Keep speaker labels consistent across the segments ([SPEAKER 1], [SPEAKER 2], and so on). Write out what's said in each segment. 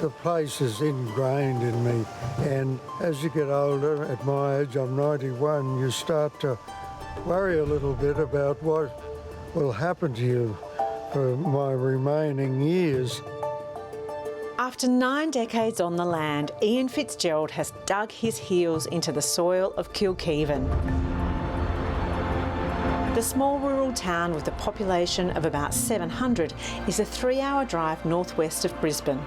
[SPEAKER 1] The place is ingrained in me, and as you get older, at my age, I'm 91, you start to worry a little bit about what will happen to you for my remaining years.
[SPEAKER 2] After 9 decades on the land, Ian Fitzgerald has dug his heels into the soil of Kilkivan. The small rural town with a population of about 700 is a 3-hour drive northwest of Brisbane.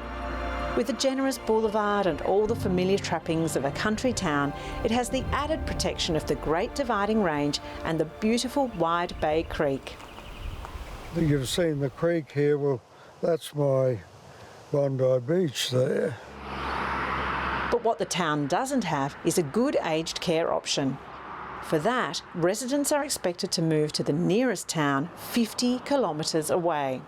[SPEAKER 2] With a generous boulevard and all the familiar trappings of a country town, it has the added protection of the Great Dividing Range and the beautiful wide Bay Creek.
[SPEAKER 1] You've seen the creek here, well, that's my Bondi Beach there.
[SPEAKER 2] But what the town doesn't have is a good aged care option. For that, residents are expected to move to the nearest town 50 kilometres away.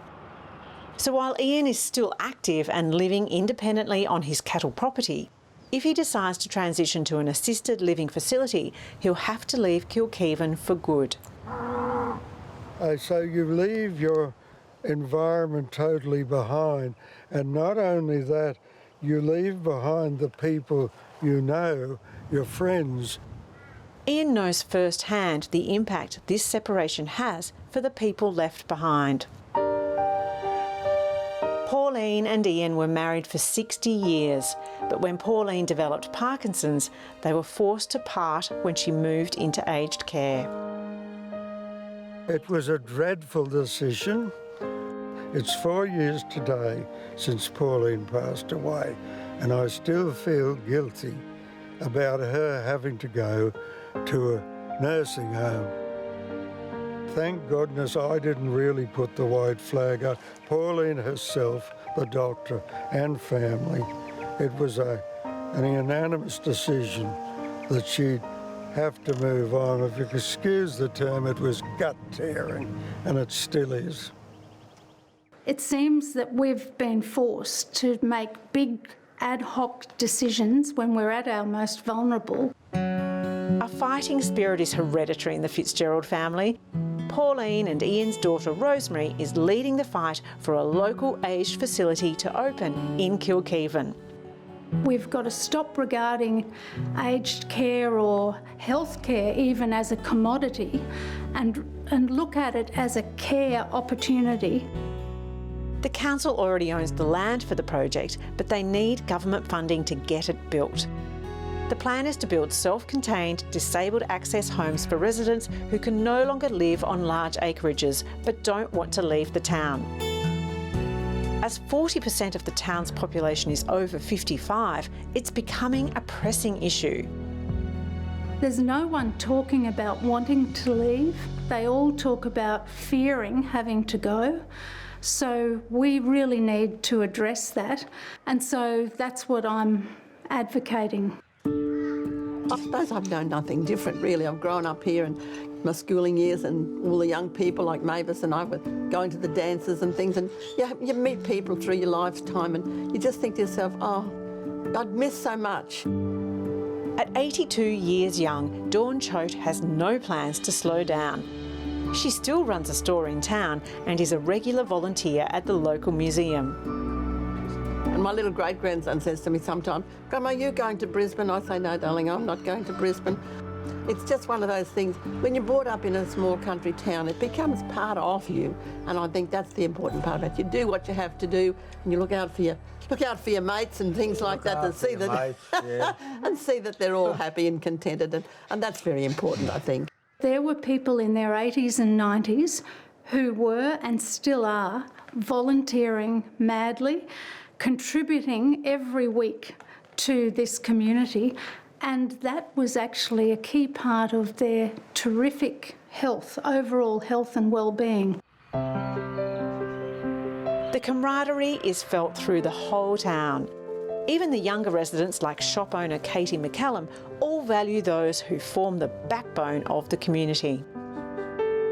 [SPEAKER 2] So while Ian is still active and living independently on his cattle property, if he decides to transition to an assisted living facility, he'll have to leave Kilkivan for good.
[SPEAKER 1] So you leave your environment totally behind, and not only that, you leave behind the people you know, your friends.
[SPEAKER 2] Ian knows firsthand the impact this separation has for the people left behind. Pauline and Ian were married for 60 years, but when Pauline developed Parkinson's, they were forced to part when she moved into aged care.
[SPEAKER 1] It was a dreadful decision. It's 4 years today since Pauline passed away, and I still feel guilty about her having to go to a nursing home. Thank goodness I didn't really put the white flag up. Pauline herself, the doctor and family, it was an unanimous decision that she'd have to move on. If you excuse the term, it was gut-tearing, and it still is.
[SPEAKER 3] It seems that we've been forced to make big ad hoc decisions when we're at our most vulnerable.
[SPEAKER 2] A fighting spirit is hereditary in the Fitzgerald family. Pauline and Ian's daughter Rosemary is leading the fight for a local aged facility to open in Kilkivan.
[SPEAKER 3] We've got to stop regarding aged care or health care even as a commodity and look at it as a care opportunity.
[SPEAKER 2] The council already owns the land for the project, but they need government funding to get it built. The plan is to build self-contained, disabled access homes for residents who can no longer live on large acreages but don't want to leave the town. As 40% of the town's population is over 55, it's becoming a pressing issue.
[SPEAKER 3] There's no one talking about wanting to leave. They all talk about fearing having to go. So we really need to address that. And so that's what I'm advocating.
[SPEAKER 4] I suppose I've known nothing different, really. I've grown up here in my schooling years, and all the young people like Mavis and I were going to the dances and things, and you meet people through your lifetime and you just think to yourself, oh, I'd miss so much.
[SPEAKER 2] At 82 years young, Dawn Choat has no plans to slow down. She still runs a store in town and is a regular volunteer at the local museum.
[SPEAKER 4] And my little great-grandson says to me sometimes, Grandma, are you going to Brisbane? I say, no, darling, I'm not going to Brisbane. It's just one of those things, when you're brought up in a small country town, it becomes part of you, and I think that's the important part of it. You do what you have to do, and you look out for your mates and things like that to see that, mates, yeah. And see that they're all happy and contented, and that's very important, I think.
[SPEAKER 3] There were people in their 80s and 90s who were and still are volunteering madly, contributing every week to this community, and that was actually a key part of their terrific health, overall health and well-being.
[SPEAKER 2] The camaraderie is felt through the whole town. Even the younger residents, like shop owner Katie McCallum, all value those who form the backbone of the community.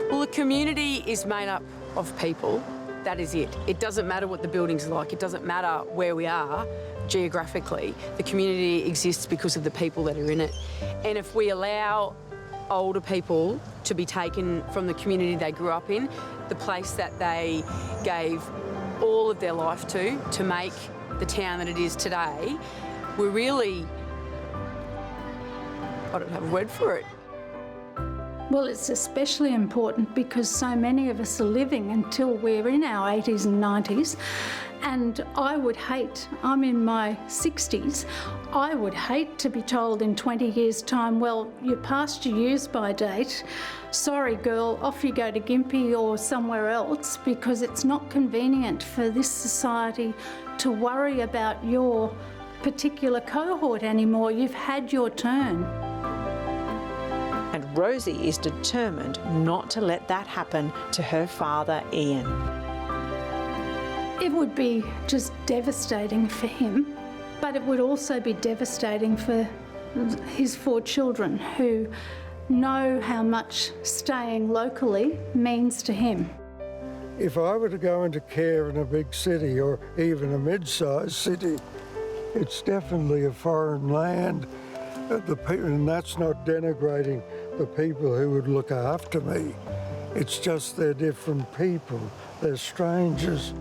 [SPEAKER 5] Well, the community is made up of people. That is it. It doesn't matter what the building's like. It doesn't matter where we are geographically. The community exists because of the people that are in it. And if we allow older people to be taken from the community they grew up in, the place that they gave all of their life to make the town that it is today, we're really, I don't have a word for it.
[SPEAKER 3] Well, it's especially important because so many of us are living until we're in our 80s and 90s. And I would hate, I'm in my 60s, I would hate to be told in 20 years' time, well, you're past your use-by date. Sorry, girl, off you go to Gympie or somewhere else, because it's not convenient for this society to worry about your particular cohort anymore. You've had your turn.
[SPEAKER 2] And Rosie is determined not to let that happen to her father, Ian.
[SPEAKER 3] It would be just devastating for him, but it would also be devastating for his 4 children who know how much staying locally means to him.
[SPEAKER 1] If I were to go into care in a big city or even a mid-sized city, it's definitely a foreign land. And that's not denigrating the people who would look after me. It's just they're different people. They're strangers.